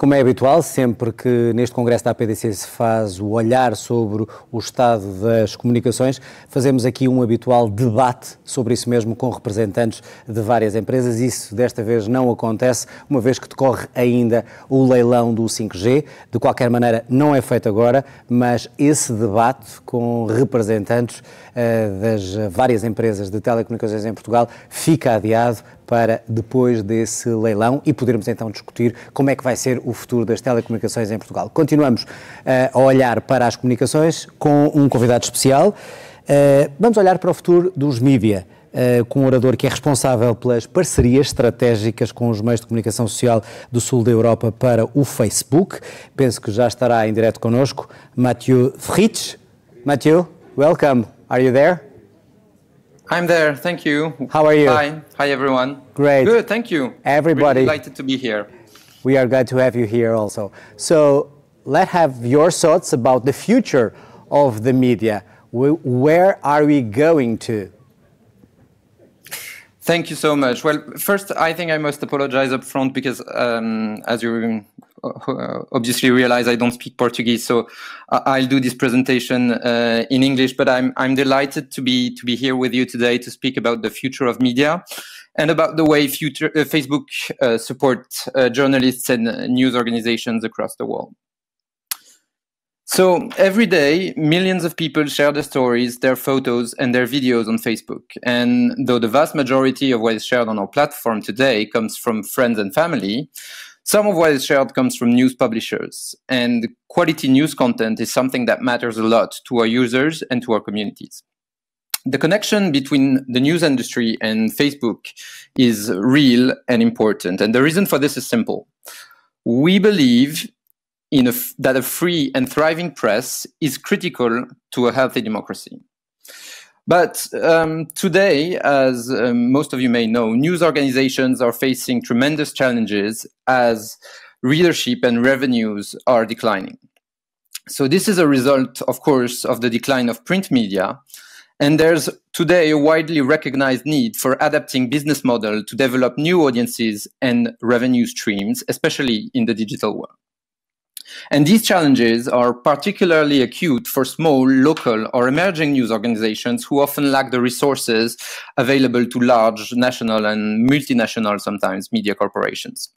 como é habitual, sempre que neste Congresso da APDC se faz o olhar sobre o estado das comunicações, fazemos aqui um habitual debate sobre isso mesmo com representantes de várias empresas. Isso desta vez não acontece, uma vez que decorre ainda o leilão do 5G. De qualquer maneira, não é feito agora, mas esse debate com representantes das várias empresas de telecomunicações em Portugal fica adiado para depois desse leilão e podermos então discutir como é que vai ser o futuro das telecomunicações em Portugal. Continuamos a olhar para as comunicações com um convidado especial. Vamos olhar para o futuro dos mídia, com um orador que é responsável pelas parcerias estratégicas com os meios de comunicação social do sul da Europa para o Facebook. Penso que já estará em direto connosco, Mathieu Fritsch. Mathieu, welcome. Are you there? I'm there, thank you. How are you? Hi everyone. Great. Good, thank you. Everybody. Really delighted to be here. We are glad to have you here also. So let's have your thoughts about the future of the media. Where are we going to? Thank you so much. Well, first, I think I must apologize up front because, as you obviously realize, I don't speak Portuguese, so I'll do this presentation in English. But I'm delighted to be here with you today to speak about the future of media and about the way Facebook supports journalists and news organizations across the world. So every day, millions of people share their stories, their photos, and their videos on Facebook. And though the vast majority of what is shared on our platform today comes from friends and family, some of what is shared comes from news publishers. And quality news content is something that matters a lot to our users and to our communities. The connection between the news industry and Facebook is real and important. And the reason for this is simple. We believe that a free and thriving press is critical to a healthy democracy. But today, as most of you may know, news organizations are facing tremendous challenges as readership and revenues are declining. So this is a result, of course, of the decline of print media. And there's today a widely recognized need for adapting business model to develop new audiences and revenue streams, especially in the digital world. And these challenges are particularly acute for small, local, or emerging news organizations who often lack the resources available to large national and multinational, sometimes, media corporations.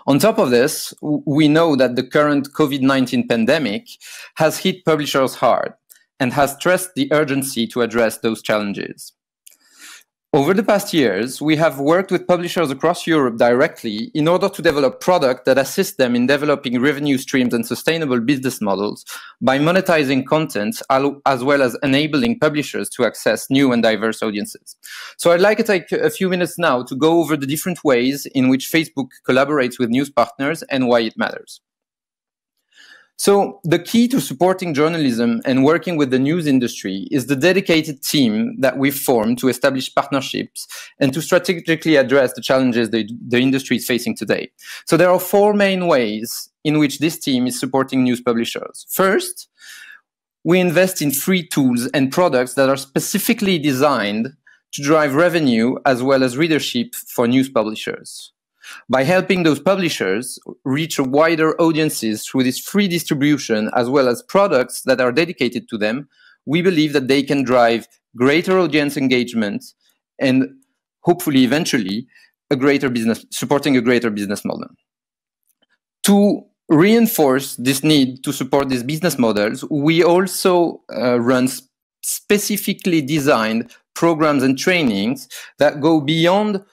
On top of this, we know that the current COVID-19 pandemic has hit publishers hard and has stressed the urgency to address those challenges. Over the past years, we have worked with publishers across Europe directly in order to develop products that assist them in developing revenue streams and sustainable business models by monetizing content, as well as enabling publishers to access new and diverse audiences. So I'd like to take a few minutes now to go over the different ways in which Facebook collaborates with news partners and why it matters. So the key to supporting journalism and working with the news industry is the dedicated team that we've formed to establish partnerships and to strategically address the challenges the industry is facing today. So there are four main ways in which this team is supporting news publishers. First, we invest in free tools and products that are specifically designed to drive revenue as well as readership for news publishers. By helping those publishers reach a wider audiences through this free distribution, as well as products that are dedicated to them, we believe that they can drive greater audience engagement and hopefully eventually supporting a greater business model. To reinforce this need to support these business models, we also run specifically designed programs and trainings that go beyond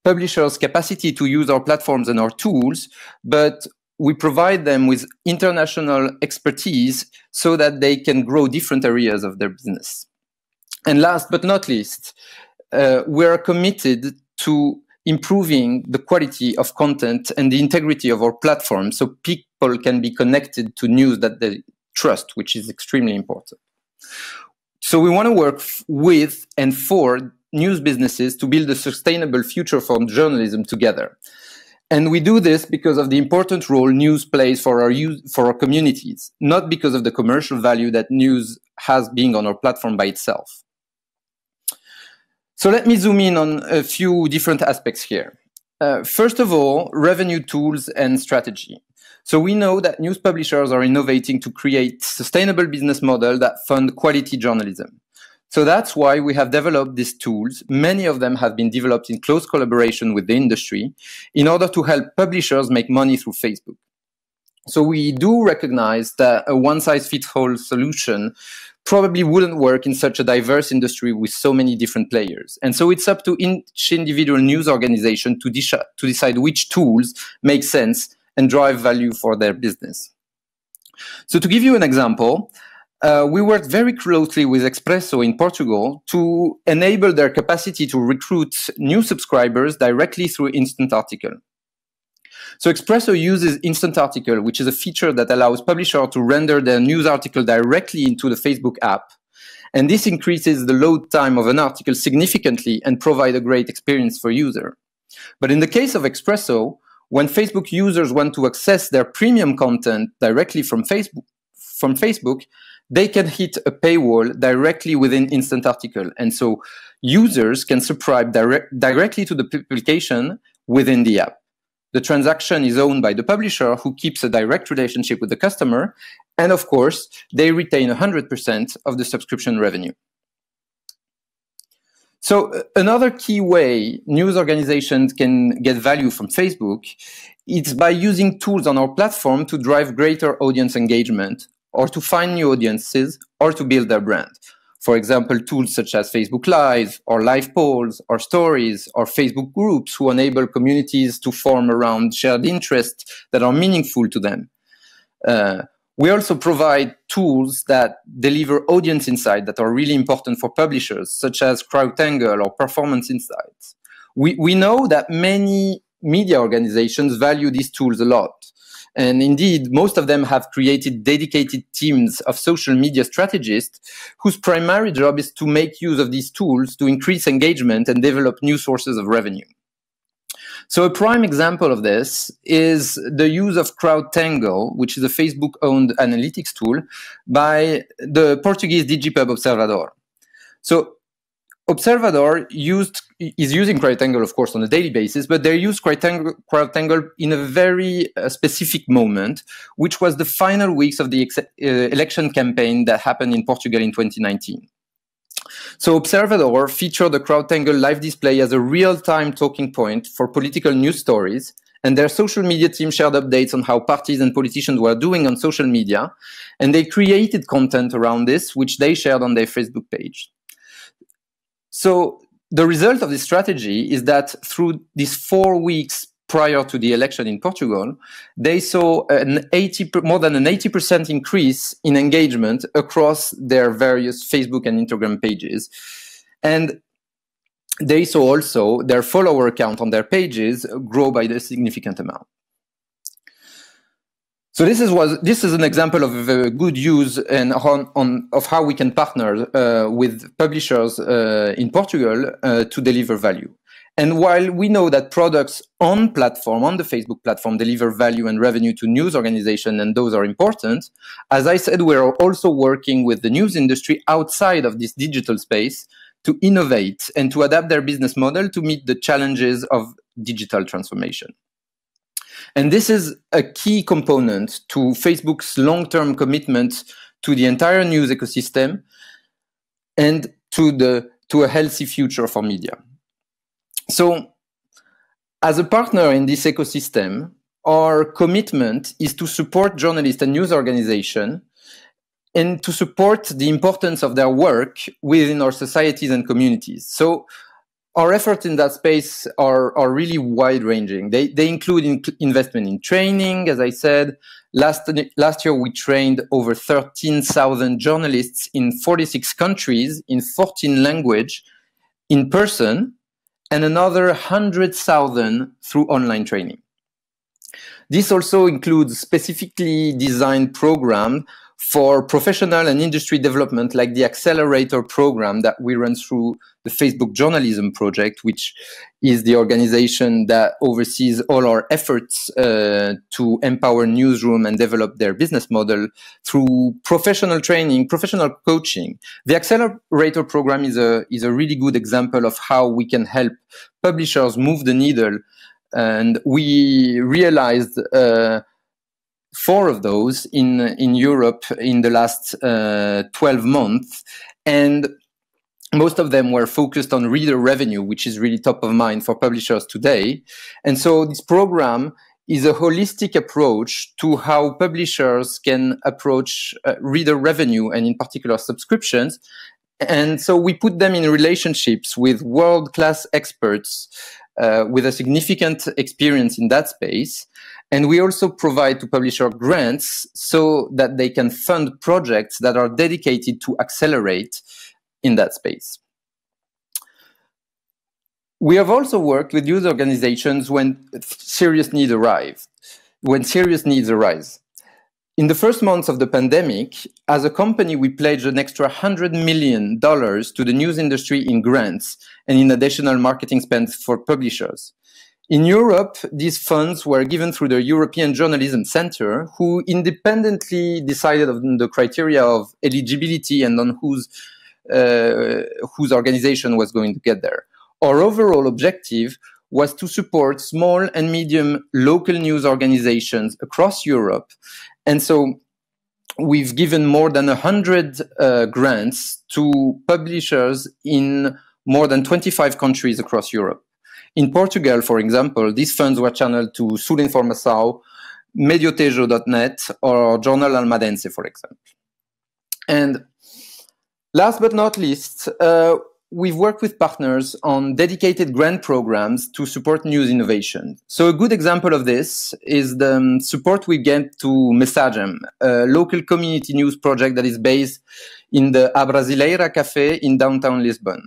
publishers' capacity to use our platforms and our tools, but we provide them with international expertise so that they can grow different areas of their business. And last but not least, we are committed to improving the quality of content and the integrity of our platform so people can be connected to news that they trust, which is extremely important. So we want to work with and for news businesses to build a sustainable future for journalism together. And we do this because of the important role news plays for our communities, not because of the commercial value that news has being on our platform by itself. So let me zoom in on a few different aspects here. First of all, revenue tools and strategy. So we know that news publishers are innovating to create sustainable business models that fund quality journalism. So that's why we have developed these tools. Many of them have been developed in close collaboration with the industry in order to help publishers make money through Facebook. So we do recognize that a one-size-fits-all solution probably wouldn't work in such a diverse industry with so many different players. And so it's up to each individual news organization to decide which tools make sense and drive value for their business. So to give you an example, we worked very closely with Expresso in Portugal to enable their capacity to recruit new subscribers directly through Instant Article. So Expresso uses Instant Article, which is a feature that allows publishers to render their news article directly into the Facebook app. And this increases the load time of an article significantly and provides a great experience for users. But in the case of Expresso, when Facebook users want to access their premium content directly from Facebook, they can hit a paywall directly within Instant Article. And so users can subscribe directly to the publication within the app. The transaction is owned by the publisher, who keeps a direct relationship with the customer. And of course, they retain 100% of the subscription revenue. So another key way news organizations can get value from Facebook is by using tools on our platform to drive greater audience engagement, or to find new audiences, or to build their brand. For example, tools such as Facebook Live, or live polls, or stories, or Facebook groups who enable communities to form around shared interests that are meaningful to them. We also provide tools that deliver audience insights that are really important for publishers, such as CrowdTangle or performance insights. We know that many media organizations value these tools a lot. And indeed, most of them have created dedicated teams of social media strategists whose primary job is to make use of these tools to increase engagement and develop new sources of revenue. So a prime example of this is the use of CrowdTangle, which is a Facebook-owned analytics tool, by the Portuguese DigiPub Observador. So Observador is using CrowdTangle, of course, on a daily basis, but they use CrowdTangle in a very specific moment, which was the final weeks of the election campaign that happened in Portugal in 2019. So Observador featured the CrowdTangle live display as a real-time talking point for political news stories, and their social media team shared updates on how parties and politicians were doing on social media, and they created content around this, which they shared on their Facebook page. So the result of this strategy is that through these 4 weeks prior to the election in Portugal, they saw more than an 80% increase in engagement across their various Facebook and Instagram pages. And they saw also their follower count on their pages grow by a significant amount. So this is an example of a good use and of how we can partner with publishers in Portugal to deliver value. And while we know that products on the Facebook platform, deliver value and revenue to news organizations, and those are important, as I said, we're also working with the news industry outside of this digital space to innovate and to adapt their business model to meet the challenges of digital transformation. And this is a key component to Facebook's long-term commitment to the entire news ecosystem and to a healthy future for media. So, as a partner in this ecosystem, our commitment is to support journalists and news organizations and to support the importance of their work within our societies and communities. So, our efforts in that space are really wide-ranging. They include investment in training, as I said. Last year, we trained over 13,000 journalists in 46 countries in 14 languages in person, and another 100,000 through online training. This also includes specifically designed programs for professional and industry development, like the Accelerator program that we run through the Facebook Journalism Project, which is the organization that oversees all our efforts to empower newsroom and develop their business model through professional training, professional coaching. The Accelerator program is a really good example of how we can help publishers move the needle And we realized 4 of those in Europe in the last 12 months. And most of them were focused on reader revenue, which is really top of mind for publishers today. And so this program is a holistic approach to how publishers can approach reader revenue, and in particular subscriptions. And so we put them in relationships with world-class experts with a significant experience in that space. And we also provide to publisher grants so that they can fund projects that are dedicated to accelerate in that space. We have also worked with youth organizations when serious needs arise. In the first months of the pandemic, as a company, we pledged an extra $100 million to the news industry in grants and in additional marketing spend for publishers. In Europe, these funds were given through the European Journalism Center, who independently decided on the criteria of eligibility and on whose organization was going to get there. Our overall objective was to support small and medium local news organizations across Europe. And so we've given more than 100 grants to publishers in more than 25 countries across Europe. In Portugal, for example, these funds were channeled to Sul Informação, Mediotejo.net, or Jornal Almadense, for example. And last but not least, we've worked with partners on dedicated grant programs to support news innovation. So a good example of this is the support we get to Messagem, a local community news project that is based in the A Brasileira Café in downtown Lisbon.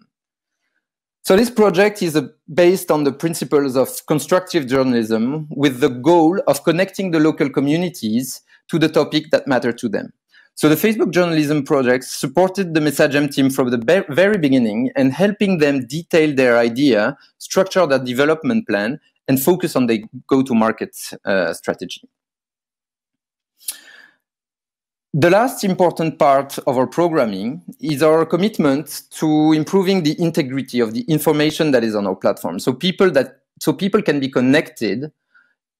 So this project is based on the principles of constructive journalism with the goal of connecting the local communities to the topic that matter to them. So the Facebook journalism project supported the Messagem team from the very beginning and helping them detail their idea, structure their development plan, and focus on their go-to-market strategy. The last important part of our programming is our commitment to improving the integrity of the information that is on our platform. So people can be connected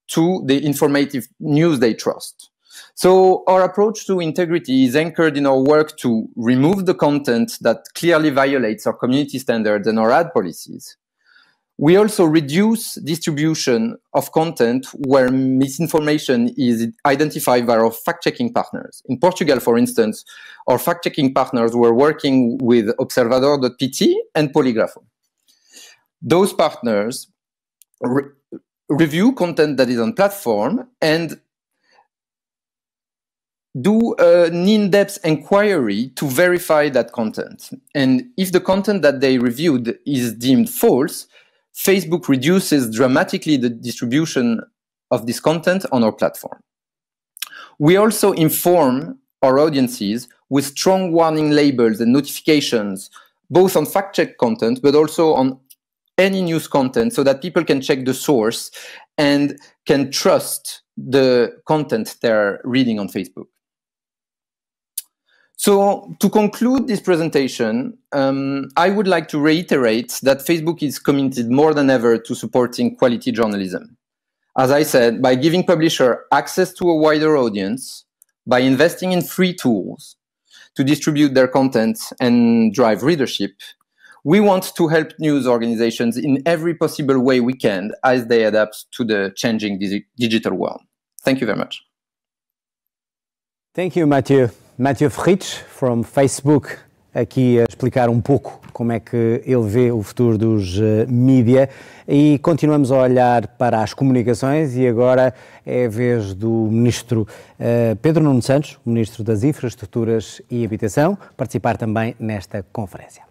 to the informative news they trust. So our approach to integrity is anchored in our work to remove the content that clearly violates our community standards and our ad policies. We also reduce distribution of content where misinformation is identified by our fact-checking partners. In Portugal, for instance, our fact-checking partners were working with Observador.pt and Polígrafo. Those partners review content that is on platform and do an in-depth inquiry to verify that content. And if the content that they reviewed is deemed false, Facebook reduces dramatically the distribution of this content on our platform. We also inform our audiences with strong warning labels and notifications, both on fact-check content, but also on any news content, so that people can check the source and can trust the content they're reading on Facebook. So to conclude this presentation, I would like to reiterate that Facebook is committed more than ever to supporting quality journalism. As I said, by giving publishers access to a wider audience, by investing in free tools to distribute their content and drive readership, we want to help news organizations in every possible way we can as they adapt to the changing digital world. Thank you very much. Thank you, Mathieu. Mathieu Fritsch, from Facebook, aqui a explicar um pouco como é que ele vê o futuro dos mídia. E continuamos a olhar para as comunicações e agora é a vez do Ministro Pedro Nuno Santos, Ministro das Infraestruturas e Habitação, participar também nesta conferência.